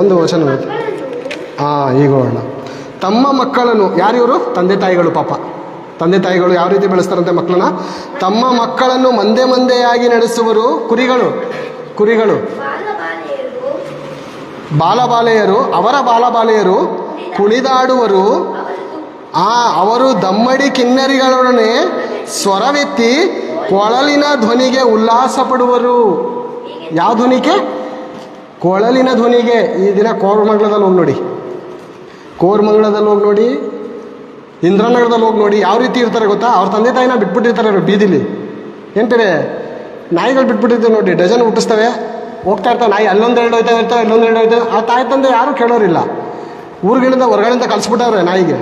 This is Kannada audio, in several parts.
ಒಂದು ವಚನ ಈಗ ಹೋಗೋಣ. ತಮ್ಮ ಮಕ್ಕಳನ್ನು, ಯಾರಿವರು? ತಂದೆ ತಾಯಿಗಳು. ಪಾಪ ತಂದೆ ತಾಯಿಗಳು ಯಾವ ರೀತಿ ಬೆಳೆಸ್ತಾರಂತೆ ಮಕ್ಕಳನ್ನ? ತಮ್ಮ ಮಕ್ಕಳನ್ನು ಮಂದೆ ಮಂದೆಯಾಗಿ ನಡೆಸುವರು. ಕುರಿಗಳು ಬಾಲಬಾಲೆಯರು, ಅವರ ಬಾಲಬಾಲೆಯರು ಕುಣಿದಾಡುವರು. ಅವರು ದಮ್ಮಡಿ ಕಿನ್ನರಿಗಳೊಡನೆ ಸ್ವರವೆತ್ತಿ ಕೊಳಲಿನ ಧ್ವನಿಗೆ ಉಲ್ಲಾಸ ಪಡುವರು. ಯಾವ ಧ್ವನಿಗೆ? ಕೊಳಲಿನ ಧ್ವನಿಗೆ. ಈ ದಿನ ಕೋರಮಂಗಲದಲ್ಲಿ ಹೋಗಿ ನೋಡಿ, ಇಂದ್ರನಗರದಲ್ಲಿ ಹೋಗಿ ನೋಡಿ, ಯಾವ ರೀತಿ ಇರ್ತಾರೆ ಗೊತ್ತಾ? ಅವ್ರ ತಂದೆ ತಾಯಿನ ಬಿಟ್ಬಿಟ್ಟಿರ್ತಾರೆ ಅವರು ಬೀದಿಲಿ. ಏನ್ತಾರೆ ನಾಯಿಗಳು ಬಿಟ್ಬಿಟ್ಟಿರ್ತೀವಿ ನೋಡಿ, ಡಜನ್ ಹುಟ್ಟಿಸ್ತವೆ, ಹೋಗ್ತಾ ಇರ್ತಾವೆ ನಾಯಿ, ಅಲ್ಲೊಂದೆರಡು ಹೋಯ್ತಾ ಇರ್ತಾವೆ, ಇಲ್ಲೊಂದೆರಡು ಹೋಯ್ತಾವೆ. ಆ ತಾಯಿ ತಂದೆ ಯಾರೂ ಕೇಳೋರಿಲ್ಲ. ಊರುಗಳಿಂದ ಹೊರಗಡೆಯಿಂದ ಕಳಿಸ್ಬಿಟ್ಟವ್ರೆ ನಾಯಿಗೆ.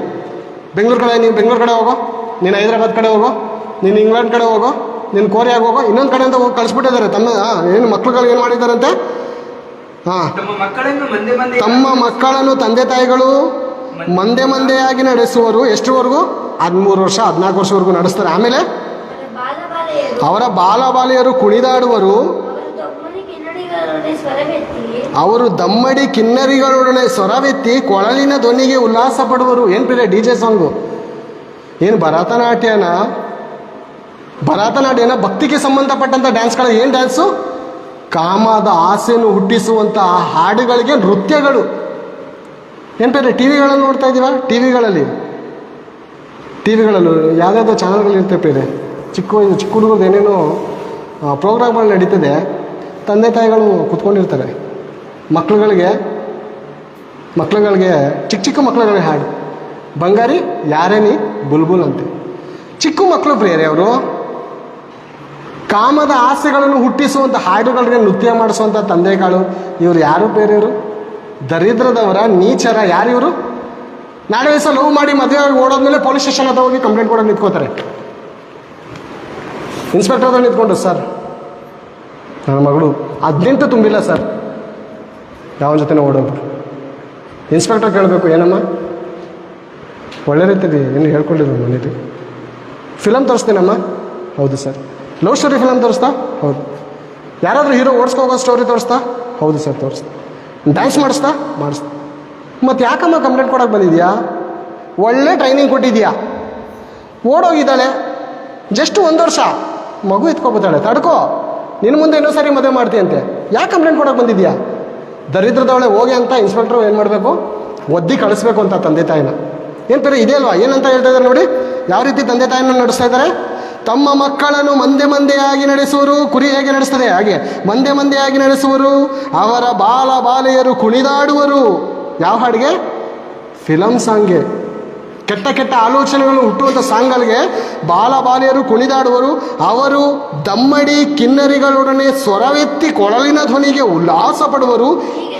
ಬೆಂಗಳೂರು ಕಡೆ, ನೀನು ಬೆಂಗಳೂರು ಕಡೆ ಹೋಗೋ, ನೀನು ಹೈದರಾಬಾದ್ ಕಡೆ ಹೋಗೋ, ನೀನು ಇಂಗ್ಲೆಂಡ್ ಕಡೆ ಹೋಗೋ, ನೀನು ಕೊರಿಯಾಗೆ ಹೋಗೋ, ಇನ್ನೊಂದು ಕಡೆಯಿಂದ ಹೋಗಿ ಕಳಿಸ್ಬಿಟ್ಟಿದ್ದಾರೆ. ಏನು ಮಕ್ಳುಗಳು ಏನು ಮಾಡಿದ್ದಾರಂತೆ? ತಮ್ಮ ಮಕ್ಕಳನ್ನು ತಂದೆ ತಾಯಿಗಳು ಮಂದೆ ಮಂದೆಯಾಗಿ ನಡೆಸುವರು. ಎಷ್ಟುವರೆಗೂ? 13 ವರ್ಷ 14 ವರ್ಷವರೆಗೂ ನಡೆಸ್ತಾರೆ. ಆಮೇಲೆ ಅವರ ಬಾಲಬಾಲಿಯರು ಕುಣಿದಾಡುವರು. ಅವರು ದಮ್ಮಡಿ ಕಿನ್ನರಿಗಳೊಡನೆ ಸ್ವರವೆತ್ತಿ ಕೊಳಲಿನ ಧ್ವನಿಗೆ ಉಲ್ಲಾಸ ಪಡುವರು. ಏನು ಬೇರೆ DJ ಸಾಂಗು? ಏನು ಭರತನಾಟ್ಯನ ಭಕ್ತಿಗೆ ಸಂಬಂಧಪಟ್ಟಂಥ ಡ್ಯಾನ್ಸ್ಗಳು. ಏನು ಡ್ಯಾನ್ಸು? ಕಾಮದ ಆಸೆಯನ್ನು ಹುಟ್ಟಿಸುವಂಥ ಹಾಡುಗಳಿಗೆ ನೃತ್ಯಗಳು. ಏನು ಬೇರೆ ಟಿವಿಗಳಲ್ಲಿ ನೋಡ್ತಾ ಇದ್ದೀವ? ಟಿವಿಗಳಲ್ಲಿ ಯಾವುದಾದ್ರು ಚಾನಲ್ಗಳು ಇರ್ತವೆ ಬೇರೆ. ಚಿಕ್ಕ ಹುಡುಗರದ್ದು ಏನೇನೋ ಪ್ರೋಗ್ರಾಮ್ಗಳು ನಡೀತದೆ. ತಂದೆ ತಾಯಿಗಳು ಕೂತ್ಕೊಂಡಿರ್ತಾರೆ. ಮಕ್ಳುಗಳಿಗೆ ಚಿಕ್ಕ ಮಕ್ಳುಗಳಿಗೆ ಹಾಡು. ಬಂಗಾರಿ ಯಾರೇನಿ ಬುಲ್ಬುಲ್ ಅಂತೆ. ಚಿಕ್ಕ ಮಕ್ಕಳು ಪ್ರಿಯರೇ ಅವರು. ಕಾಮದ ಆಸೆಗಳನ್ನು ಹುಟ್ಟಿಸುವಂಥ ಹಾಡುಗಳಿಗೆ ನೃತ್ಯ ಮಾಡಿಸುವಂಥ ತಂದೆಗಳು ಇವರು ಯಾರು? ಬೇರೆಯವರು ದರಿದ್ರದವರ, ನೀಚರ. ಯಾರು ಇವರು? ನಾಳೆ ದಿವಸ ಲವ್ ಮಾಡಿ ಮದುವೆ ಓಡೋದ್ಮೇಲೆ ಪೊಲೀಸ್ ಸ್ಟೇಷನ್ ಹತ್ರ ಹೋಗಿ ಕಂಪ್ಲೇಂಟ್ ಕೊಡೋಕೆ ನಿಂತ್ಕೋತಾರೆ. ಇನ್ಸ್ಪೆಕ್ಟರ್ ಹತ್ರ ನಿಂತ್ಕೊಂಡು, ಸರ್ ನನ್ನ ಮಗಳು 18 ತುಂಬಿಲ್ಲ ಸರ್, ಯಾವ ಜೊತೆನೋ ಓಡೋದು. ಇನ್ಸ್ಪೆಕ್ಟರ್ ಕೇಳಬೇಕು, ಏನಮ್ಮ ಒಳ್ಳೆ ರೀತಿಯಲ್ಲಿ ಏನು ಹೇಳ್ಕೊಂಡಿದ್ರು ಮನೇಲಿ? ಫಿಲಮ್ ತೋರಿಸ್ತೀನಮ್ಮ. ಹೌದು ಸರ್. ಲವ್ ಸ್ಟೋರಿ ಫಿಲಮ್ ತೋರಿಸ್ತಾ? ಹೌದು. ಯಾರಾದರೂ ಹೀರೋ ಓಡಿಸ್ಕೋಗೋ ಸ್ಟೋರಿ ತೋರಿಸ್ತಾ? ಹೌದು ಸರ್ ತೋರಿಸ್ತಾ. ಡ್ಯಾನ್ಸ್ ಮಾಡಿಸ್ತಾ? ಮತ್ತು ಯಾಕಮ್ಮ ಕಂಪ್ಲೇಂಟ್ ಕೊಡೋಕೆ ಬಂದಿದ್ಯಾ? ಒಳ್ಳೆ ಟ್ರೈನಿಂಗ್ ಕೊಟ್ಟಿದ್ಯಾ, ಓಡೋಗಿದ್ದಾಳೆ, ಜಸ್ಟ್ 1 ವರ್ಷ ಮಗು ಎತ್ಕೊಬೋತಾಳೆ, ತಡ್ಕೋ, ನಿನ್ನ ಮುಂದೆ ಇನ್ನೂ ಸರಿ ಮದುವೆ ಮಾಡ್ತೀಯಂತೆ, ಯಾಕೆ ಕಂಪ್ಲೇಂಟ್ ಕೊಡೋಕೆ ಬಂದಿದ್ಯಾ? ದರಿದ್ರದವಳೆ ಹೋಗಿ ಅಂತ ಇನ್ಸ್ಪೆಕ್ಟ್ರು ಏನು ಮಾಡಬೇಕು? ಒದ್ದಿ ಕಳಿಸ್ಬೇಕು ಅಂತ ತಂದೆ ತಾಯಿನ. ಏನು ಬೇರೆ ಇದೆ ಅಲ್ವಾ? ಏನಂತ ಹೇಳ್ತಾ ಇದ್ದಾರೆ ನೋಡಿ, ಯಾವ ರೀತಿ ತಂದೆ ತಾಯಿನ ನಡೆಸ್ತಾ ಇದ್ದಾರೆ. ತಮ್ಮ ಮಕ್ಕಳನ್ನು ಮಂದೆ ಮಂದೆಯಾಗಿ ನಡೆಸುವರು. ಕುರಿ ಹೇಗೆ ನಡೆಸ್ತದೆ ಹಾಗೆ ಮಂದೆ ಮಂದೆಯಾಗಿ ನಡೆಸುವರು. ಅವರ ಬಾಲೆಯರು ಕುಣಿದಾಡುವರು. ಯಾವ ಹಾಡಿಗೆ? ಫಿಲಮ್ ಸಾಂಗ್ಗೆ. ಕೆಟ್ಟ ಆಲೋಚನೆಗಳು ಹುಟ್ಟುವಂಥ ಸಾಂಗಲ್ಗೆ ಬಾಲೆಯರು ಕುಣಿದಾಡುವರು. ಅವರು ದಮ್ಮಡಿ ಕಿನ್ನರಿಗಳೊಡನೆ ಸ್ವರವೆತ್ತಿ ಕೊಳಲಿನ ಧ್ವನಿಗೆ ಉಲ್ಲಾಸ ಪಡುವರು.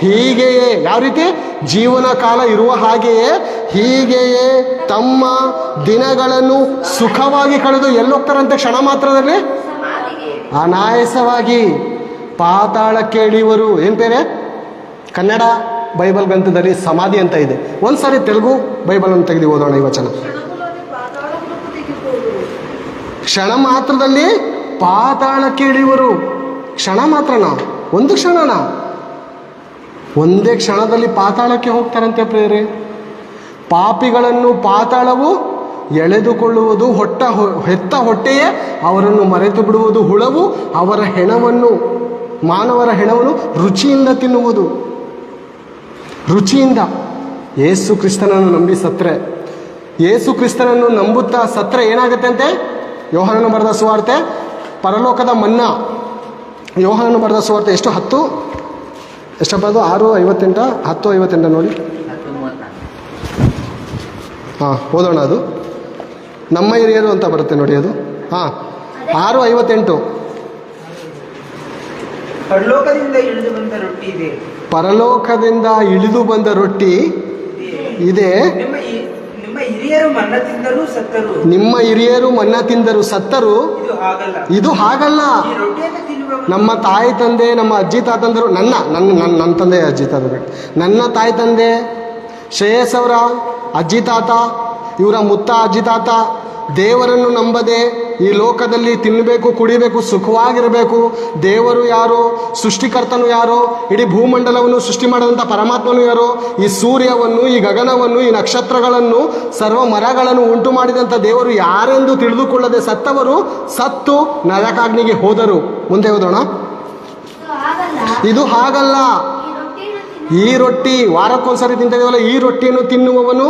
ಹೀಗೆಯೇ, ಯಾವ ರೀತಿ? ಜೀವನ ಕಾಲ ಇರುವ ಹಾಗೆಯೇ ಹೀಗೆಯೇ ತಮ್ಮ ದಿನಗಳನ್ನು ಸುಖವಾಗಿ ಕಳೆದು ಎಲ್ಲೋಗ್ತಾರಂತೆ? ಕ್ಷಣ ಮಾತ್ರದಲ್ಲಿ ಅನಾಯಾಸವಾಗಿ ಪಾತಾಳಕ್ಕೆ ಇಳಿಯುವರು. ಏನು ಬೇರೆ? ಕನ್ನಡ ಬೈಬಲ್ ಗ್ರಂಥದಲ್ಲಿ ಸಮಾಧಿ ಅಂತ ಇದೆ. ಒಂದ್ಸಾರಿ ತೆಲುಗು ಬೈಬಲ್ ಅನ್ನು ತೆಗೆದು ಓದೋಣ ಈ ವಚನ. ಕ್ಷಣ ಮಾತ್ರದಲ್ಲಿ ಪಾತಾಳಕ್ಕೆ ಇಳಿಯುವರು. ಕ್ಷಣ ಮಾತ್ರನಾ? ಒಂದು ಕ್ಷಣನ? ಒಂದೇ ಕ್ಷಣದಲ್ಲಿ ಪಾತಾಳಕ್ಕೆ ಹೋಗ್ತಾರಂತೆ ಪ್ರೇರೆ. ಪಾಪಿಗಳನ್ನು ಪಾತಾಳವು ಎಳೆದುಕೊಳ್ಳುವುದು, ಹೆತ್ತ ಹೊಟ್ಟೆಯೇ ಅವರನ್ನು ಮರೆತು ಬಿಡುವುದು. ಹುಳವು ಅವರ ಹೆಣವನ್ನು, ಮಾನವರ ಹೆಣವನ್ನು ರುಚಿಯಿಂದ ತಿನ್ನುವುದು. ರುಚಿಯಿಂದ. ಯೇಸು ಕ್ರಿಸ್ತನನ್ನು ನಂಬಿ ಸತ್ರೆ, ಯೇಸು ಕ್ರಿಸ್ತನನ್ನು ನಂಬುತ್ತಾ ಸತ್ರೆ ಏನಾಗುತ್ತೆ ಅಂತೆ? ಯೋಹಾನನು ಬರೆದ ಸುವಾರ್ತೆ ಪರಲೋಕದ ಮನ್ನಾ. ಯೋಹಾನನು ಬರೆದ ಸುವಾರ್ತೆ ಎಷ್ಟಪ್ಪ ಅದು? 6:58 10:58 ನೋಡಿ. ಓದೋಣ. ಅದು ನಮ್ಮ ಹಿರಿಯರು ಅಂತ ಬರುತ್ತೆ ನೋಡಿ. ಅದು 6:58. ಪರಲೋಕದಿಂದ ಇಳಿದು ಬಂದ ರೊಟ್ಟಿ ಇದೆ. ನಿಮ್ಮ ಹಿರಿಯರು ಮನ್ನ ತಿಂದರು ಸತ್ತರು. ಇದು ಹಾಗಲ್ಲ. ನಮ್ಮ ತಾಯಿ ತಂದೆ, ನಮ್ಮ ಅಜ್ಜಿ ತಾತಂದರು, ನನ್ನ ತಂದೆ ಅಜ್ಜಿ ತಾತ, ನನ್ನ ತಾಯಿ ತಂದೆ ಶ್ರೇಯಸ್ ಅವರ ಅಜ್ಜಿ ತಾತ, ಇವರ ಮುತ್ತ ಅಜ್ಜಿ ತಾತ, ದೇವರನ್ನು ನಂಬದೆ ಈ ಲೋಕದಲ್ಲಿ ತಿನ್ನಬೇಕು, ಕುಡಿಬೇಕು, ಸುಖವಾಗಿರಬೇಕು. ದೇವರು ಯಾರು, ಸೃಷ್ಟಿಕರ್ತನು ಯಾರೋ, ಇಡೀ ಭೂಮಂಡಲವನ್ನು ಸೃಷ್ಟಿ ಮಾಡಿದಂಥ ಪರಮಾತ್ಮನು ಯಾರೋ, ಈ ಸೂರ್ಯವನ್ನು, ಈ ಗಗನವನ್ನು, ಈ ನಕ್ಷತ್ರಗಳನ್ನು, ಸರ್ವ ಮರಗಳನ್ನು ಉಂಟು ಮಾಡಿದಂಥ ದೇವರು ಯಾರೆಂದು ತಿಳಿದುಕೊಳ್ಳದೆ ಸತ್ತವರು ಸತ್ತು ನರಕಾಗ್ನಿಗೆ ಹೋದರು. ಮುಂದೆ ಓದೋಣ. ಇದು ಹಾಗಲ್ಲ. ಈ ರೊಟ್ಟಿ ವಾರಕ್ಕೊಂದ್ಸರಿ ತಿಂತಿದ್ದೀವಲ್ಲ, ಈ ರೊಟ್ಟಿಯನ್ನು ತಿನ್ನುವವನು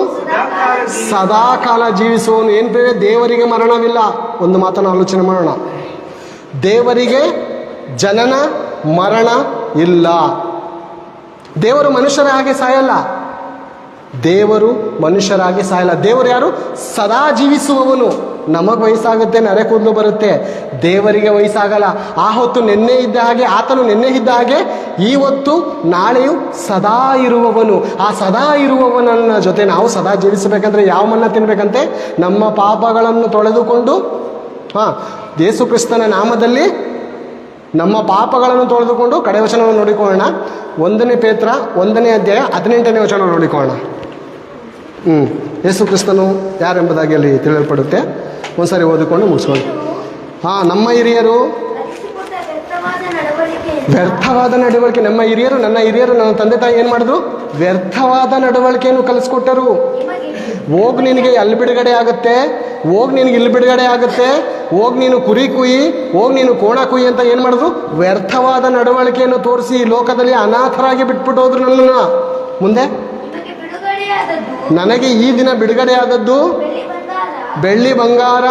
ಸದಾ ಕಾಲ ಜೀವಿಸುವವನು. ಏನು ಬೇರೆ, ದೇವರಿಗೆ ಮರಣವಿಲ್ಲ. ಒಂದು ಮಾತನ್ನು ಆಲೋಚನೆ ಮಾಡೋಣ. ದೇವರಿಗೆ ಜನನ ಮರಣ ಇಲ್ಲ. ದೇವರು ಮನುಷ್ಯರ ಹಾಗೆ ಸಾಯಲ್ಲ. ದೇವರು ಮನುಷ್ಯರ ಹಾಗೆ ಸಾಯಲ್ಲ. ದೇವರು ಯಾರು? ಸದಾ ಜೀವಿಸುವವನು. ನಮಗೆ ವಯಸ್ಸಾಗುತ್ತೆ, ನರೆ ಕೂದಲು ಬರುತ್ತೆ. ದೇವರಿಗೆ ವಯಸ್ಸಾಗಲ್ಲ. ಆ ಹೊತ್ತು ನಿನ್ನೆ ಇದ್ದ ಹಾಗೆ, ಆತನು ನಿನ್ನೆ ಇದ್ದ ಹಾಗೆ ಈ ಹೊತ್ತು ನಾಳೆಯು ಸದಾ ಇರುವವನು. ಆ ಸದಾ ಇರುವವನನ್ನ ಜೊತೆ ನಾವು ಸದಾ ಜೀವಿಸಬೇಕಂದ್ರೆ ಯಾವ ಮನ್ನ ತಿನ್ಬೇಕಂತೆ? ನಮ್ಮ ಪಾಪಗಳನ್ನು ತೊಳೆದುಕೊಂಡು ಯೇಸು ಕ್ರಿಸ್ತನ ನಾಮದಲ್ಲಿ ನಮ್ಮ ಪಾಪಗಳನ್ನು ತೊಳೆದುಕೊಂಡು. ಕಡೆ ವಚನವನ್ನು ನೋಡಿಕೊಳ್ಳೋಣ. 1 ಪೇತ್ರ 1ನೇ ಅಧ್ಯಾಯ 18ನೇ ವಚನ ನೋಡಿಕೊಳ್ಳೋಣ. ಯೇಸು ಕ್ರಿಸ್ತನು ಯಾರೆಂಬುದಾಗಿ ಅಲ್ಲಿ ತಿಳಿಯಲ್ಪಡುತ್ತೆ. ಒಂದ್ಸರಿ ಓದಿಕೊಂಡು ಮುಗಿಸ್ಕೊಂಡು. ನಮ್ಮ ಹಿರಿಯರು ವ್ಯರ್ಥವಾದ ನಡವಳಿಕೆ. ನಮ್ಮ ಹಿರಿಯರು, ನನ್ನ ಹಿರಿಯರು, ನನ್ನ ತಂದೆ ತಾಯಿ ಏನು ಮಾಡಿದ್ರು? ವ್ಯರ್ಥವಾದ ನಡವಳಿಕೆಯನ್ನು ಕಲಿಸ್ಕೊಟ್ಟರು. ಹೋಗಿ ನಿನಗೆ ಅಲ್ಲಿ ಬಿಡುಗಡೆ ಆಗುತ್ತೆ, ಹೋಗಿ ನಿನಗೆ ಇಲ್ಲಿ ಬಿಡುಗಡೆ ಆಗುತ್ತೆ, ಹೋಗಿ ನೀನು ಕುರಿ ಕುಯ್ಯಿ, ಹೋಗಿ ನೀನು ಕೋಣ ಕುಯ್ಯಿ ಅಂತ ಏನು ಮಾಡಿದ್ರು? ವ್ಯರ್ಥವಾದ ನಡವಳಿಕೆಯನ್ನು ತೋರಿಸಿ ಲೋಕದಲ್ಲಿ ಅನಾಥರಾಗಿ ಬಿಟ್ಬಿಟ್ಟು ಹೋದ್ರು ನನ್ನನ್ನು. ಮುಂದೆ, ನನಗೆ ಈ ದಿನ ಬಿಡುಗಡೆ ಆದದ್ದು ಬೆಳ್ಳಿ ಬಂಗಾರ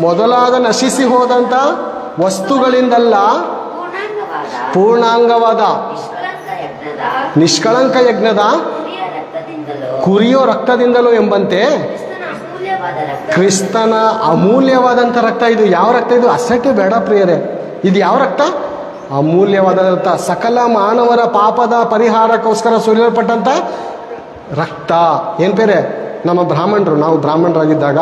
ಮೊದಲಾದ ನಶಿಸಿ ಹೋದಂಥ ವಸ್ತುಗಳಿಂದಲ್ಲ, ಪೂರ್ಣಾಂಗವಾದ ನಿಷ್ಕಳಂಕ ಯಜ್ಞದ ಕುರಿಯೋ ರಕ್ತದಿಂದಲೋ ಎಂಬಂತೆ ಕ್ರಿಸ್ತನ ಅಮೂಲ್ಯವಾದಂಥ ರಕ್ತ. ಇದು ಯಾವ ರಕ್ತ? ಇದು ಅಸಕ್ಕೆ ಬೇಡ ಪ್ರಿಯರೇ. ಇದು ಯಾವ ರಕ್ತ? ಅಮೂಲ್ಯವಾದ ರಕ್ತ. ಸಕಲ ಮಾನವರ ಪಾಪದ ಪರಿಹಾರಕ್ಕೋಸ್ಕರ ಸುರಿಯಲ್ಪಟ್ಟಂಥ ರಕ್ತ. ಏನು ಬೇರೆ? ನಮ್ಮ ಬ್ರಾಹ್ಮಣರು, ನಾವು ಬ್ರಾಹ್ಮಣರಾಗಿದ್ದಾಗ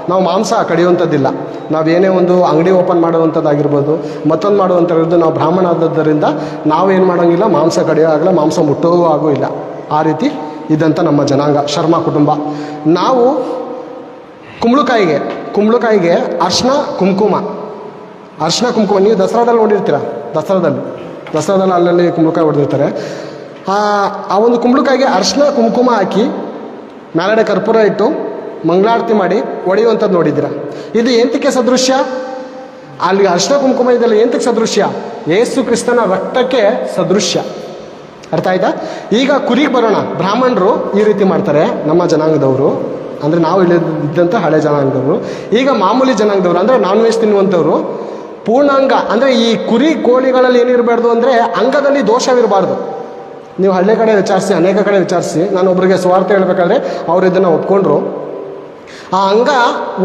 ನಾವು ಮಾಂಸ ಕಡಿಯುವಂಥದ್ದಿಲ್ಲ. ನಾವೇನೇ ಒಂದು ಅಂಗಡಿ ಓಪನ್ ಮಾಡುವಂಥದ್ದಾಗಿರ್ಬೋದು, ಮತ್ತೊಂದು ಮಾಡುವಂಥದ್ದು, ನಾವು ಬ್ರಾಹ್ಮಣ ಆದದ್ದರಿಂದ ನಾವೇನು ಮಾಡೋಂಗಿಲ್ಲ, ಮಾಂಸ ಕಡಿಯೋ ಆಗಲ್ಲ, ಮಾಂಸ ಮುಟ್ಟೋಗೂ ಆಗೂ ಇಲ್ಲ. ಆ ರೀತಿ ಇದ್ದಂಥ ನಮ್ಮ ಜನಾಂಗ, ಶರ್ಮ ಕುಟುಂಬ. ನಾವು ಕುಂಬಳಕಾಯಿಗೆ ಅರ್ಶಿನ ಕುಂಕುಮ ನೀವು ದಸರಾದಲ್ಲಿ ನೋಡಿರ್ತೀರ. ದಸರಾದಲ್ಲಿ ಅಲ್ಲಲ್ಲಿ ಕುಂಬಳಕಾಯಿ ಹೊಡೆದಿರ್ತಾರೆ. ಆ ಒಂದು ಕುಂಬಳಕಾಯಿಗೆ ಅರ್ಶಿನ ಕುಂಕುಮ ಹಾಕಿ ಮೇಲಡೆ ಕರ್ಪೂರ ಇಟ್ಟು ಮಂಗಳಾರತಿ ಮಾಡಿ ಹೊಡೆಯುವಂಥದ್ದು ನೋಡಿದ್ದೀರ. ಇದು ಎಂತಕ್ಕೆ ಸದೃಶ್ಯ? ಅಲ್ಲಿ ಅರ್ಶಿನ ಕುಂಕುಮ ಇದೆಲ್ಲ ಎಂತಕ್ಕೆ ಸದೃಶ್ಯ? ಯೇಸು ಕ್ರಿಸ್ತನ ರಕ್ತಕ್ಕೆ ಸದೃಶ್ಯ. ಅರ್ಥ ಆಯ್ತಾ? ಈಗ ಕುರಿಗೆ ಬರೋಣ. ಬ್ರಾಹ್ಮಣರು ಈ ರೀತಿ ಮಾಡ್ತಾರೆ, ನಮ್ಮ ಜನಾಂಗದವರು, ಅಂದರೆ ನಾವು ಇದ್ದಂಥ ಹಳೆ ಜನಾಂಗದವರು. ಈಗ ಮಾಮೂಲಿ ಜನಾಂಗದವರು ಅಂದರೆ ನಾನ್ ವೆಜ್ ತಿನ್ನುವಂಥವ್ರು ಪೂರ್ಣಾಂಗ ಅಂದರೆ ಈ ಕುರಿ ಕೋಳಿಗಳಲ್ಲಿ ಏನಿರಬಾರ್ದು ಅಂದರೆ ಅಂಗದಲ್ಲಿ ದೋಷವಿರಬಾರ್ದು. ನೀವು ಹಳ್ಳಿ ಕಡೆ ವಿಚಾರಿಸಿ, ಅನೇಕ ಕಡೆ ವಿಚಾರಿಸಿ, ನಾನು ಒಬ್ಬರಿಗೆ ಸುವಾರ್ತೆ ಹೇಳಬೇಕಾದ್ರೆ ಅವರು ಇದನ್ನು ಒಪ್ಕೊಂಡ್ರು. ಆ ಅಂಗ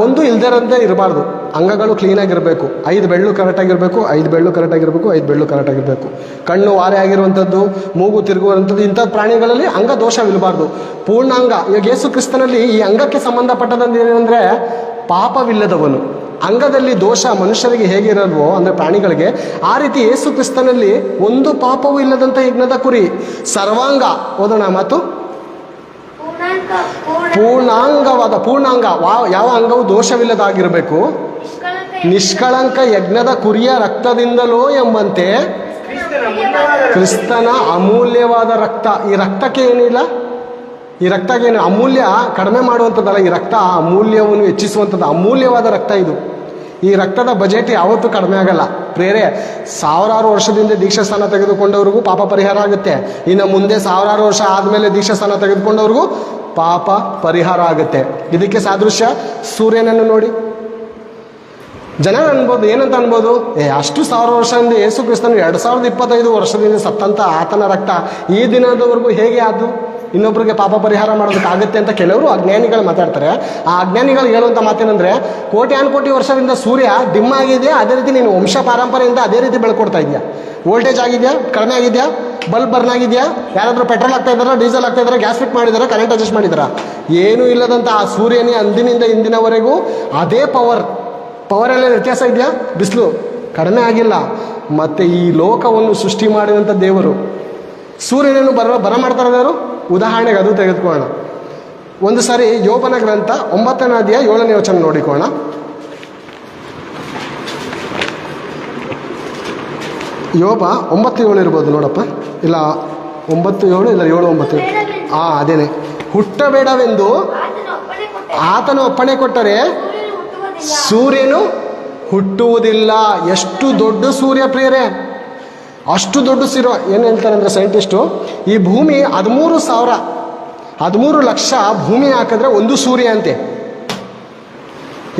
ಒಂದು ಇಲ್ದಿರಂತೆ ಇರಬಾರ್ದು. ಅಂಗಗಳು ಕ್ಲೀನಾಗಿರಬೇಕು. 5 ಬೆಳ್ಳು ಕರೆಕ್ಟಾಗಿರಬೇಕು, 5 ಬೆಳ್ಳು ಕರೆಕ್ಟಾಗಿರಬೇಕು, 5 ಬೆಳ್ಳು ಕರೆಕ್ಟಾಗಿರಬೇಕು. ಕಣ್ಣು ವಾರೆ ಆಗಿರುವಂಥದ್ದು, ಮೂಗು ತಿರುಗುವಂಥದ್ದು, ಇಂಥ ಪ್ರಾಣಿಗಳಲ್ಲಿ ಅಂಗ ದೋಷವಿರಬಾರ್ದು. ಪೂರ್ಣಾಂಗ. ಇವಾಗ ಯೇಸು ಕ್ರಿಸ್ತನಲ್ಲಿ ಈ ಅಂಗಕ್ಕೆ ಸಂಬಂಧಪಟ್ಟದಂತ ಏನಂದರೆ ಪಾಪವಿಲ್ಲದವನು. ಅಂಗದಲ್ಲಿ ದೋಷ ಮನುಷ್ಯರಿಗೆ ಹೇಗಿರಲ್ವೋ ಅಂದರೆ ಪ್ರಾಣಿಗಳಿಗೆ, ಆ ರೀತಿ ಯೇಸು ಕ್ರಿಸ್ತನಲ್ಲಿ ಒಂದು ಪಾಪವೂ ಇಲ್ಲದಂಥ ಯಜ್ಞದ ಕುರಿ. ಸರ್ವಾಂಗ. ಓದೋಣ ಮಾತು. ಪೂರ್ಣಾಂಗ. ಯಾವ ಅಂಗವು ದೋಷವಿಲ್ಲದಾಗಿರಬೇಕು? ನಿಷ್ಕಳಂಕ ಯಜ್ಞದ ಕುರಿಯ ರಕ್ತದಿಂದಲೋ ಎಂಬಂತೆ ಕ್ರಿಸ್ತನ ಅಮೂಲ್ಯವಾದ ರಕ್ತ. ಈ ರಕ್ತಕ್ಕೆ ಏನಿಲ್ಲ, ಈ ರಕ್ತಕ್ಕೇನು ಅಮೂಲ್ಯ ಕಡಿಮೆ ಮಾಡುವಂಥದ್ದಲ್ಲ. ಈ ರಕ್ತ ಅಮೂಲ್ಯವನ್ನು ಹೆಚ್ಚಿಸುವಂಥದ್ದು ಅಮೂಲ್ಯವಾದ ರಕ್ತ ಇದು. ಈ ರಕ್ತದ ಬಜೆಟ್ ಯಾವತ್ತೂ ಕಡಿಮೆ ಆಗಲ್ಲ ಪ್ರೇರೆ. 1000 ವರ್ಷದಿಂದ ದೀಕ್ಷಾಸ್ಥಾನ ತೆಗೆದುಕೊಂಡವ್ರಿಗೂ ಪಾಪ ಪರಿಹಾರ ಆಗುತ್ತೆ. ಇನ್ನು ಮುಂದೆ 1000 ವರ್ಷ ಆದಮೇಲೆ ದೀಕ್ಷಾಸ್ಥಾನ ತೆಗೆದುಕೊಂಡವ್ರಿಗೂ ಪಾಪ ಪರಿಹಾರ ಆಗುತ್ತೆ. ಇದಕ್ಕೆ ಸಾದೃಶ್ಯ ಸೂರ್ಯನನ್ನು ನೋಡಿ. ಜನ ಅನ್ಬೋದು, ಏನಂತ ಅನ್ಬೋದು, ಅಷ್ಟು 1000 ವರ್ಷದಿಂದ ಯೇಸು ಕ್ರಿಸ್ತನು 2025 ವರ್ಷದಿಂದ ಸತ್ತಂತ ಆತನ ರಕ್ತ ಈ ದಿನದವರೆಗೂ ಹೇಗೆ ಅದು ಇನ್ನೊಬ್ಬರಿಗೆ ಪಾಪ ಪರಿಹಾರ ಮಾಡೋದಕ್ಕಾಗುತ್ತೆ ಅಂತ ಕೆಲವರು ಅಜ್ಞಾನಿಗಳು ಮಾತಾಡ್ತಾರೆ. ಆ ಅಜ್ಞಾನಿಗಳು ಹೇಳುವಂಥ ಮಾತೇನೆಂದರೆ, ಕೋಟಿ ವರ್ಷದಿಂದ ಸೂರ್ಯ ಡಿಮ್ ಆಗಿದೆಯಾ, ಅದೇ ರೀತಿ ನೀನು ವಂಶ ಪಾರಂಪರೆಯಿಂದ ಅದೇ ರೀತಿ ಬೆಳ್ಕೊಡ್ತಾ ಇದೆಯಾ. ವೋಲ್ಟೇಜ್ ಆಗಿದೆಯಾ, ಕಡಿಮೆ ಆಗಿದೆಯಾ, ಬಲ್ಬ್ ಬರ್ನ್ ಆಗಿದೆಯಾ, ಯಾರಾದರೂ ಪೆಟ್ರೋಲ್ ಹಾಕ್ತಾ ಇದ್ದಾರಾ, ಡೀಸೆಲ್ ಹಾಕ್ತಾ ಇದ್ದಾರೆ, ಗ್ಯಾಸ್ ಫಿಟ್ ಮಾಡಿದಾರಾ, ಕರೆಂಟ್ ಅಡ್ಜಸ್ಟ್ ಮಾಡಿದಾರಾ? ಏನೂ ಇಲ್ಲದಂಥ ಆ ಸೂರ್ಯನೇ ಅಂದಿನಿಂದ ಇಂದಿನವರೆಗೂ ಅದೇ ಪವರಲ್ಲಿ ವ್ಯತ್ಯಾಸ ಇದೆಯಾ? ಬಿಸಿಲು ಕಡಿಮೆ ಆಗಿಲ್ಲ. ಮತ್ತು ಈ ಲೋಕವನ್ನು ಸೃಷ್ಟಿ ಮಾಡಿದಂಥ ದೇವರು ಸೂರ್ಯನನ್ನು ಬರ ಮಾಡ್ತಾರೆ ಯಾರು? ಉದಾಹರಣೆಗೆ ಅದು ತೆಗೆದುಕೊಳ್ಳೋಣ. ಒಂದು ಸಾರಿ ಯೋಬನ ಗ್ರಂಥ 9ನೇ ಅಧ್ಯಾಯ 7ನೇ ವಚನ ನೋಡಿಕೋಣ. ಯೋಬ 9:7 ಇರ್ಬೋದು ನೋಡಪ್ಪ, ಇಲ್ಲ 9:7 ಇಲ್ಲ 7:9. ಅದೇನೆ. ಹುಟ್ಟಬೇಡವೆಂದು ಆತನು ಅಪ್ಪಣೆ ಕೊಟ್ಟರೆ ಸೂರ್ಯನು ಹುಟ್ಟುವುದಿಲ್ಲ. ಎಷ್ಟು ದೊಡ್ಡ ಸೂರ್ಯ ಪ್ರಿಯರೇ, ಅಷ್ಟು ದೊಡ್ಡ ಸೂರ್ಯ. ಏನು ಹೇಳ್ತಾರೆ ಅಂದರೆ ಸೈಂಟಿಸ್ಟು, ಈ ಭೂಮಿ 13 ಲಕ್ಷ ಭೂಮಿ ಹಾಕಿದ್ರೆ ಒಂದು ಸೂರ್ಯ ಅಂತೆ.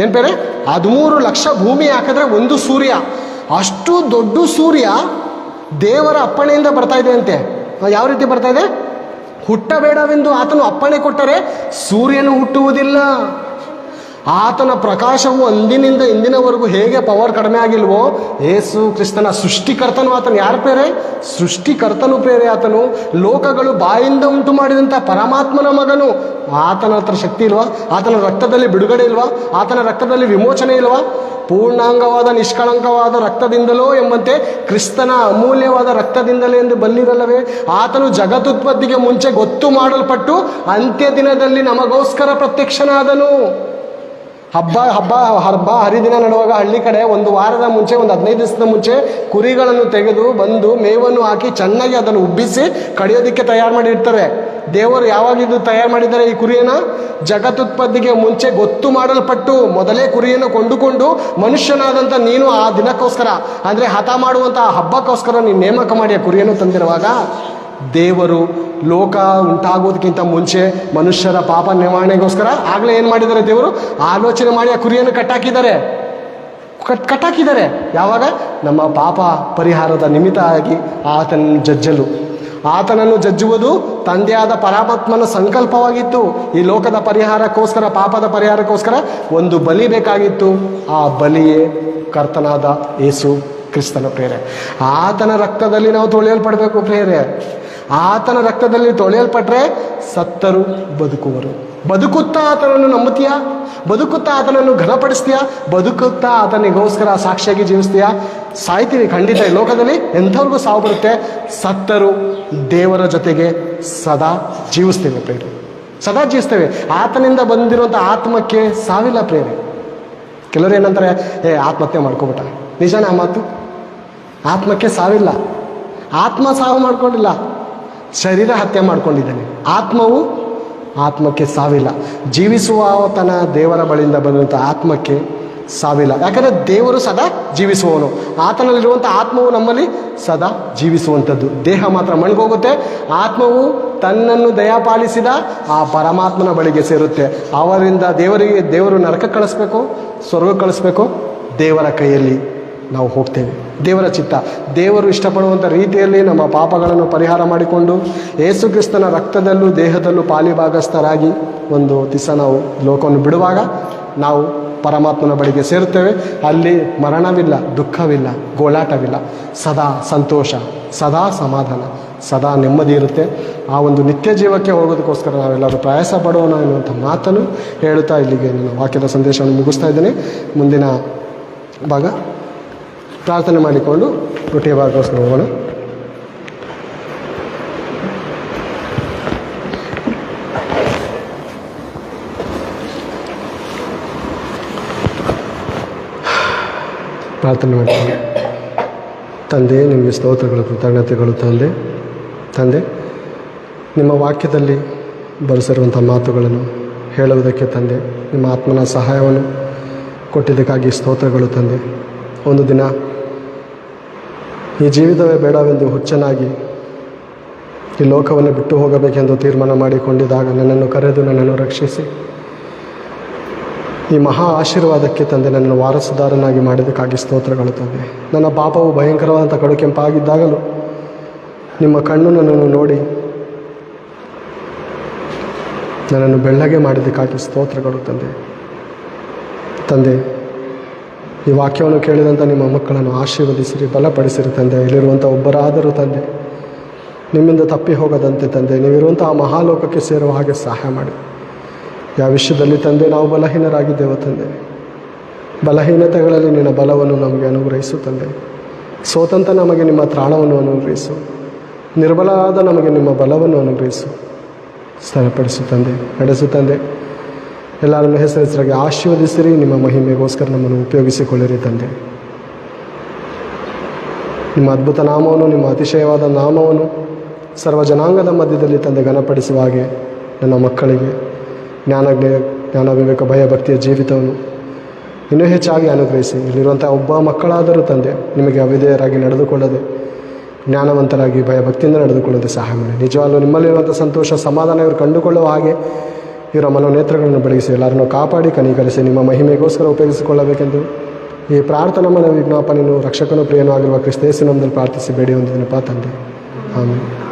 ಏನು ಬೇರೆ, 13 ಲಕ್ಷ ಭೂಮಿ ಹಾಕಿದ್ರೆ ಒಂದು ಸೂರ್ಯ. ಅಷ್ಟು ದೊಡ್ಡ ಸೂರ್ಯ ದೇವರ ಅಪ್ಪಣೆಯಿಂದ ಬರ್ತಾ ಇದೆ ಅಂತೆ. ಯಾವ ರೀತಿ ಬರ್ತಾ ಇದೆ? ಹುಟ್ಟಬೇಡವೆಂದು ಆತನು ಅಪ್ಪಣೆ ಕೊಟ್ಟರೆ ಸೂರ್ಯನು ಹುಟ್ಟುವುದಿಲ್ಲ. ಆತನ ಪ್ರಕಾಶವು ಅಂದಿನಿಂದ ಇಂದಿನವರೆಗೂ ಹೇಗೆ ಪವರ್ ಕಡಿಮೆ ಆಗಿಲ್ವೋ, ಯೇಸು ಕ್ರಿಸ್ತನ ಸೃಷ್ಟಿಕರ್ತನು ಆತನು. ಯಾರ ಪ್ರೇರೆ? ಸೃಷ್ಟಿಕರ್ತನು ಪ್ರೇರೆ ಆತನು. ಲೋಕಗಳು ಬಾಯಿಂದ ಉಂಟು ಮಾಡಿದಂಥ ಪರಮಾತ್ಮನ ಮಗನು. ಆತನ ಹತ್ರ ಶಕ್ತಿ ಇಲ್ವಾ? ಆತನ ರಕ್ತದಲ್ಲಿ ಬಿಡುಗಡೆ ಇಲ್ವಾ? ಆತನ ರಕ್ತದಲ್ಲಿ ವಿಮೋಚನೆ ಇಲ್ವಾ? ಪೂರ್ಣಾಂಗವಾದ ನಿಷ್ಕಳಂಕವಾದ ರಕ್ತದಿಂದಲೋ ಎಂಬಂತೆ ಕ್ರಿಸ್ತನ ಅಮೂಲ್ಯವಾದ ರಕ್ತದಿಂದಲೇ ಎಂದು ಬಲ್ಲಿರಲ್ಲವೇ? ಆತನು ಜಗದುತ್ಪತ್ತಿಗೆ ಮುಂಚೆ ಗೊತ್ತು ಮಾಡಲ್ಪಟ್ಟು ಅಂತ್ಯ ದಿನದಲ್ಲಿ ನಮಗೋಸ್ಕರ ಪ್ರತ್ಯಕ್ಷನಾದನು. ಹಬ್ಬ ಹರಿದಿನ ನಡುವಾಗ ಹಳ್ಳಿ ಕಡೆ ಒಂದು ವಾರದ ಮುಂಚೆ, ಒಂದು 15 ದಿವಸದ ಮುಂಚೆ ಕುರಿಗಳನ್ನು ತೆಗೆದು ಬಂದು ಮೇವನ್ನು ಹಾಕಿ ಚೆನ್ನಾಗಿ ಅದನ್ನು ಉಬ್ಬಿಸಿ ಕಡಿಯೋದಕ್ಕೆ ತಯಾರು ಮಾಡಿರ್ತಾರೆ. ದೇವರು ಯಾವಾಗಿದ್ದು ತಯಾರು ಮಾಡಿದ್ದಾರೆ ಈ ಕುರಿಯನ್ನು? ಜಗತ್ತುತ್ಪತ್ತಿಗೆ ಮುಂಚೆ ಗೊತ್ತು ಮಾಡಲ್ಪಟ್ಟು ಮೊದಲೇ ಕುರಿಯನ್ನು ಕೊಂಡುಕೊಂಡು ಮನುಷ್ಯನಾದಂಥ ನೀನು ಆ ದಿನಕ್ಕೋಸ್ಕರ, ಅಂದರೆ ಹತ ಮಾಡುವಂಥ ಹಬ್ಬಕ್ಕೋಸ್ಕರ ನೀನು ನೇಮಕ ಮಾಡಿ ಆ ಕುರಿಯನ್ನು ತಂದಿರುವಾಗ, ದೇವರು ಲೋಕ ಉಂಟಾಗೋದಕ್ಕಿಂತ ಮುಂಚೆ ಮನುಷ್ಯರ ಪಾಪ ನಿವಾರಣೆಗೋಸ್ಕರ ಆಗಲೇ ಏನು ಮಾಡಿದ್ದಾರೆ? ದೇವರು ಆಲೋಚನೆ ಮಾಡಿ ಆ ಕುರಿಯನ್ನು ಕಟ್ಟಾಕಿದ್ದಾರೆ. ಯಾವಾಗ? ನಮ್ಮ ಪಾಪ ಪರಿಹಾರದ ನಿಮಿತ್ತ ಆಗಿ ಆತನನ್ನು ಜಜ್ಜುವುದು ತಂದೆಯಾದ ಪರಮಾತ್ಮನ ಸಂಕಲ್ಪವಾಗಿತ್ತು. ಈ ಲೋಕದ ಪರಿಹಾರಕ್ಕೋಸ್ಕರ, ಪಾಪದ ಪರಿಹಾರಕ್ಕೋಸ್ಕರ ಒಂದು ಬಲಿ ಬೇಕಾಗಿತ್ತು. ಆ ಬಲಿಯೇ ಕರ್ತನಾದ ಯೇಸು ಕ್ರಿಸ್ತನ ಪ್ರೇರೆ. ಆತನ ರಕ್ತದಲ್ಲಿ ನಾವು ತೊಳೆಯಲ್ಪಡಬೇಕು ಪ್ರೇರೆ. ಆತನ ರಕ್ತದಲ್ಲಿ ತೊಳೆಯಲ್ಪಟ್ರೆ ಸತ್ತರು ಬದುಕುವರು. ಬದುಕುತ್ತಾ ಆತನನ್ನು ನಂಬುತ್ತೀಯಾ? ಬದುಕುತ್ತಾ ಆತನನ್ನು ಘನಪಡಿಸ್ತೀಯಾ? ಬದುಕುತ್ತಾ ಆತನಿಗೋಸ್ಕರ ಸಾಕ್ಷಿಯಾಗಿ ಜೀವಿಸ್ತೀಯಾ? ಸಾಯ್ತೀವಿ ಖಂಡಿತ. ಈ ಲೋಕದಲ್ಲಿ ಎಂಥವ್ರಿಗೂ ಸಾವು ಬರುತ್ತೆ. ಸತ್ತರು ದೇವರ ಜೊತೆಗೆ ಸದಾ ಜೀವಿಸ್ತೇವೆ ಪ್ರೇರೆ, ಸದಾ ಜೀವಿಸ್ತೇವೆ. ಆತನಿಂದ ಬಂದಿರುವಂಥ ಆತ್ಮಕ್ಕೆ ಸಾವಿಲ್ಲ ಪ್ರೇರೆ. ಕೆಲವರು ಏನಂತಾರೆ, ಆತ್ಮಹತ್ಯೆ ಮಾಡ್ಕೊಬಿಟ್ಟ. ನಿಜಾನ ಆ ಮಾತು? ಆತ್ಮಕ್ಕೆ ಸಾವಿಲ್ಲ. ಆತ್ಮ ಸಾವು ಮಾಡ್ಕೊಂಡಿಲ್ಲ, ಶರೀರ ಹತ್ಯೆ ಮಾಡ್ಕೊಂಡಿದ್ದಾನೆ. ಆತ್ಮಕ್ಕೆ ಸಾವಿಲ್ಲ. ಜೀವಿಸುವ ಆತನ ದೇವರ ಬಳಿಯಿಂದ ಬಂದಂಥ ಆತ್ಮಕ್ಕೆ ಸಾವಿಲ್ಲ. ಯಾಕಂದರೆ ದೇವರು ಸದಾ ಜೀವಿಸುವವನು. ಆತನಲ್ಲಿರುವಂಥ ಆತ್ಮವು ನಮ್ಮಲ್ಲಿ ಸದಾ ಜೀವಿಸುವಂಥದ್ದು. ದೇಹ ಮಾತ್ರ ಮಣ್ಗೋಗುತ್ತೆ. ಆತ್ಮವು ತನ್ನನ್ನು ದಯಾಪಾಲಿಸಿದ ಆ ಪರಮಾತ್ಮನ ಬಳಿಗೆ ಸೇರುತ್ತೆ. ಅವರಿಂದ ದೇವರು ನರಕಕ್ಕೆ ಕಳಿಸ್ಬೇಕು, ಸ್ವರ್ಗಕ್ಕೆ ಕಳಿಸ್ಬೇಕು, ದೇವರ ಕೈಯಲ್ಲಿ ನಾವು ಹೋಗ್ತೇವೆ. ದೇವರ ಚಿತ್ತ. ದೇವರು ಇಷ್ಟಪಡುವಂಥ ರೀತಿಯಲ್ಲಿ ನಮ್ಮ ಪಾಪಗಳನ್ನು ಪರಿಹಾರ ಮಾಡಿಕೊಂಡು ಯೇಸು ಕ್ರಿಸ್ತನ ರಕ್ತದಲ್ಲೂ ದೇಹದಲ್ಲೂ ಪಾಲಿಭಾಗಸ್ಥರಾಗಿ ಒಂದು ದಿವಸ ನಾವು ಲೋಕವನ್ನು ಬಿಡುವಾಗ ನಾವು ಪರಮಾತ್ಮನ ಬಳಿಗೆ ಸೇರುತ್ತೇವೆ. ಅಲ್ಲಿ ಮರಣವಿಲ್ಲ, ದುಃಖವಿಲ್ಲ, ಗೋಳಾಟವಿಲ್ಲ, ಸದಾ ಸಂತೋಷ, ಸದಾ ಸಮಾಧಾನ, ಸದಾ ನೆಮ್ಮದಿ ಇರುತ್ತೆ. ಆ ಒಂದು ನಿತ್ಯ ಜೀವಕ್ಕೆ ಹೋಗೋದಕ್ಕೋಸ್ಕರ ನಾವೆಲ್ಲರೂ ಪ್ರಯಾಸ ಪಡೋಣ ಎನ್ನುವಂಥ ಮಾತನ್ನು ಹೇಳುತ್ತಾ ಇಲ್ಲಿಗೆ ನನ್ನ ವಾಕ್ಯದ ಸಂದೇಶವನ್ನು ಮುಗಿಸ್ತಾ ಇದ್ದೇನೆ. ಮುಂದಿನ ಭಾಗ ಪ್ರಾರ್ಥನೆ ಮಾಡಿಕೊಂಡು ರೊಟ್ಟಿಯ ಭಾಗಗೋಸ್ಕರ ಹೋಗೋಣ. ಪ್ರಾರ್ಥನೆ ಮಾಡಿಕೊಂಡು, ತಂದೆ ನಿಮಗೆ ಸ್ತೋತ್ರಗಳು, ಕೃತಜ್ಞತೆಗಳು ತಂದೆ ನಿಮ್ಮ ವಾಕ್ಯದಲ್ಲಿ ಬರೆಸಿರುವಂಥ ಮಾತುಗಳನ್ನು ಹೇಳುವುದಕ್ಕೆ ತಂದೆ ನಿಮ್ಮ ಆತ್ಮನ ಸಹಾಯವನ್ನು ಕೊಟ್ಟಿದ್ದಕ್ಕಾಗಿ ಸ್ತೋತ್ರಗಳು ತಂದೆ. ಒಂದು ದಿನ ಈ ಜೀವಿತವೇ ಬೇಡವೆಂದು ಹುಚ್ಚನಾಗಿ ಈ ಲೋಕವನ್ನು ಬಿಟ್ಟು ಹೋಗಬೇಕೆಂದು ತೀರ್ಮಾನ ಮಾಡಿಕೊಂಡಿದ್ದಾಗ ನನ್ನನ್ನು ಕರೆದು ನನ್ನನ್ನು ರಕ್ಷಿಸಿ ಈ ಮಹಾ ಆಶೀರ್ವಾದಕ್ಕೆ ತಂದೆ ನನ್ನನ್ನು ವಾರಸುದಾರನಾಗಿ ಮಾಡಿದ್ದಕ್ಕಾಗಿ ಸ್ತೋತ್ರಗಳು ತಂದೆ. ನನ್ನ ಪಾಪವು ಭಯಂಕರವಾದಂಥ ಕಡುಕೆಂಪಾಗಿದ್ದಾಗಲೂ ನಿಮ್ಮ ಕಣ್ಣು ನನ್ನನ್ನು ನೋಡಿ ನನ್ನನ್ನು ಬೆಳ್ಳಗೆ ಮಾಡಿದ್ದಕ್ಕಾಗಿ ಸ್ತೋತ್ರಗಳು ತಂದೆ. ಈ ವಾಕ್ಯವನ್ನು ಕೇಳಿದಂಥ ನಿಮ್ಮ ಮಕ್ಕಳನ್ನು ಆಶೀರ್ವದಿಸಿರಿ, ಬಲಪಡಿಸಿರಿ ತಂದೆ. ಇಲ್ಲಿರುವಂಥ ಒಬ್ಬರಾದರೂ ತಂದೆ ನಿಮ್ಮಿಂದ ತಪ್ಪಿ ಹೋಗದಂತೆ ತಂದೆ ನೀವಿರುವಂಥ ಆ ಮಹಾಲೋಕಕ್ಕೆ ಸೇರುವ ಹಾಗೆ ಸಹಾಯ ಮಾಡಿ. ಯಾವ ವಿಷಯದಲ್ಲಿ ತಂದೆ ನಾವು ಬಲಹೀನರಾಗಿದ್ದೇವೆ ತಂದೆ, ಬಲಹೀನತೆಗಳಲ್ಲಿ ನಿನ್ನ ಬಲವನ್ನು ನಮಗೆ ಅನುಗ್ರಹಿಸು ತಂದೆ. ಸೋತಂತ ನಮಗೆ ನಿಮ್ಮ ತ್ರಾಣವನ್ನು ಅನುಗ್ರಹಿಸು, ನಿರ್ಬಲವಾದ ನಮಗೆ ನಿಮ್ಮ ಬಲವನ್ನು ಅನುಗ್ರಹಿಸು. ಸ್ಥಿರಪಡಿಸು ತಂದೆ, ನಡೆಸು ತಂದೆ. ಎಲ್ಲರನ್ನು ಹೆಸರಾಗಿ ಆಶೀರ್ವದಿಸಿರಿ. ನಿಮ್ಮ ಮಹಿಮೆಗೋಸ್ಕರ ನಮ್ಮನ್ನು ಉಪಯೋಗಿಸಿಕೊಳ್ಳಿರಿ ತಂದೆ. ನಿಮ್ಮ ಅದ್ಭುತ ನಾಮವನ್ನು, ನಿಮ್ಮ ಅತಿಶಯವಾದ ನಾಮವನ್ನು ಸರ್ವ ಜನಾಂಗದ ಮಧ್ಯದಲ್ಲಿ ತಂದೆ ಘನಪಡಿಸುವ ಹಾಗೆ ನನ್ನ ಮಕ್ಕಳಿಗೆ ಜ್ಞಾನ ವಿವೇಕ ಭಯ ಭಕ್ತಿಯ ಜೀವಿತವನ್ನು ಇನ್ನೂ ಹೆಚ್ಚಾಗಿ ಅನುಗ್ರಹಿಸಿ. ಇಲ್ಲಿರುವಂಥ ಒಬ್ಬ ಮಕ್ಕಳಾದರೂ ತಂದೆ ನಿಮಗೆ ಅವಿಧೇಯರಾಗಿ ನಡೆದುಕೊಳ್ಳದೆ ಜ್ಞಾನವಂತರಾಗಿ ಭಯಭಕ್ತಿಯಿಂದ ನಡೆದುಕೊಳ್ಳದೆ ಸಹಾಯ ಮಾಡಿ. ನಿಜವಾಗ್ಲೂ ನಿಮ್ಮಲ್ಲಿರುವಂಥ ಸಂತೋಷ ಸಮಾಧಾನ ಇವರು ಕಂಡುಕೊಳ್ಳುವ ಹಾಗೆ ಇವರ ಮನೋನೇತ್ರಗಳನ್ನು ಬೆಳಗಿಸಿ ಎಲ್ಲರನ್ನೂ ಕಾಪಾಡಿ ಕನಿಕರಿಸಿ ನಿಮ್ಮ ಮಹಿಮೆಗೋಸ್ಕರ ಉಪಯೋಗಿಸಿಕೊಳ್ಳಬೇಕೆಂದು ಈ ಪ್ರಾರ್ಥನಾ ಮನ ವಿಜ್ಞಾಪನೆಯನ್ನು ರಕ್ಷಕನೂ ಪ್ರಿಯನೂ ಆಗಿರುವ ಕ್ರಿಸ್ತೇಸು ನಮ್ಮದಲ್ಲಿ ಪ್ರಾರ್ಥಿಸಿ ಬೇಡಿ ಹೊಂದಿದನಪ್ಪ ತಂದೆ. ಆಮೇಲೆ